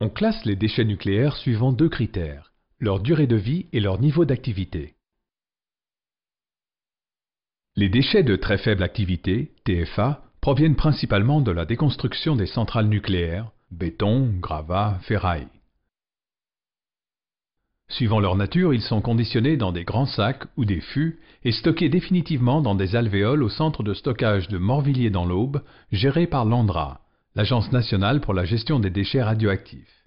On classe les déchets nucléaires suivant deux critères, leur durée de vie et leur niveau d'activité. Les déchets de très faible activité, TFA, proviennent principalement de la déconstruction des centrales nucléaires, béton, gravat, ferraille. Suivant leur nature, ils sont conditionnés dans des grands sacs ou des fûts et stockés définitivement dans des alvéoles au centre de stockage de Morvilliers dans l'Aube, géré par l'ANDRA, l'Agence nationale pour la gestion des déchets radioactifs.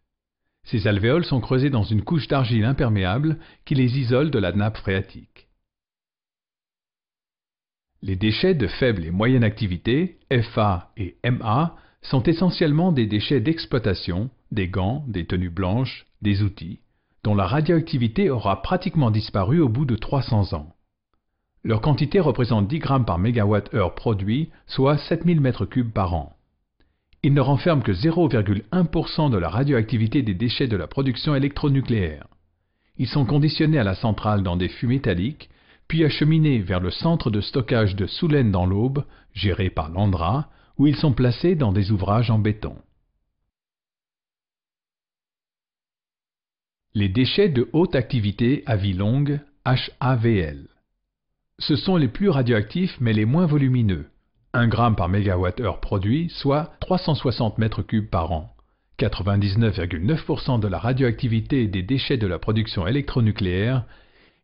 Ces alvéoles sont creusées dans une couche d'argile imperméable qui les isole de la nappe phréatique. Les déchets de faible et moyenne activité, FA et MA, sont essentiellement des déchets d'exploitation, des gants, des tenues blanches, des outils, dont la radioactivité aura pratiquement disparu au bout de 300 ans. Leur quantité représente 10 grammes par mégawatt-heure produit, soit 7000 m3 par an. Ils ne renferment que 0,1% de la radioactivité des déchets de la production électronucléaire. Ils sont conditionnés à la centrale dans des fûts métalliques, puis acheminés vers le centre de stockage de Soulaine dans l'Aube, géré par l'ANDRA, où ils sont placés dans des ouvrages en béton. Les déchets de haute activité à vie longue, HAVL. Ce sont les plus radioactifs mais les moins volumineux. 1 g par mégawatt-heure produit, soit 360 m3 par an. 99,9% de la radioactivité des déchets de la production électronucléaire,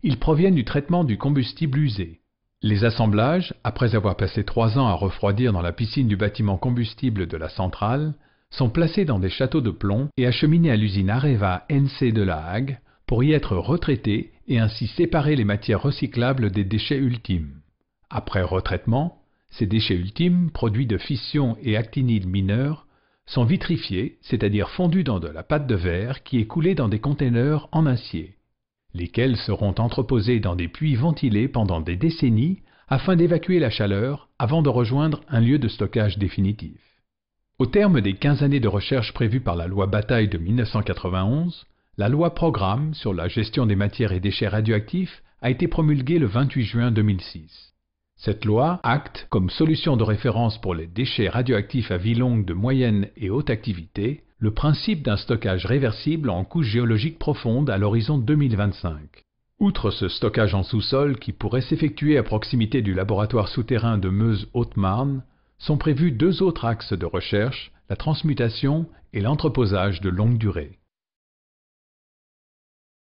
ils proviennent du traitement du combustible usé. Les assemblages, après avoir passé 3 ans à refroidir dans la piscine du bâtiment combustible de la centrale, sont placés dans des châteaux de plomb et acheminés à l'usine Areva NC de La Hague pour y être retraités et ainsi séparer les matières recyclables des déchets ultimes. Après retraitement, ces déchets ultimes, produits de fission et actinides mineurs, sont vitrifiés, c'est-à-dire fondus dans de la pâte de verre qui est coulée dans des conteneurs en acier, lesquels seront entreposés dans des puits ventilés pendant des décennies afin d'évacuer la chaleur avant de rejoindre un lieu de stockage définitif. Au terme des 15 années de recherche prévues par la loi Bataille de 1991, la loi Programme sur la gestion des matières et déchets radioactifs a été promulguée le 28 juin 2006. Cette loi acte comme solution de référence pour les déchets radioactifs à vie longue de moyenne et haute activité le principe d'un stockage réversible en couche géologique profonde à l'horizon 2025. Outre ce stockage en sous-sol qui pourrait s'effectuer à proximité du laboratoire souterrain de Meuse-Haute-Marne, sont prévus 2 autres axes de recherche, la transmutation et l'entreposage de longue durée.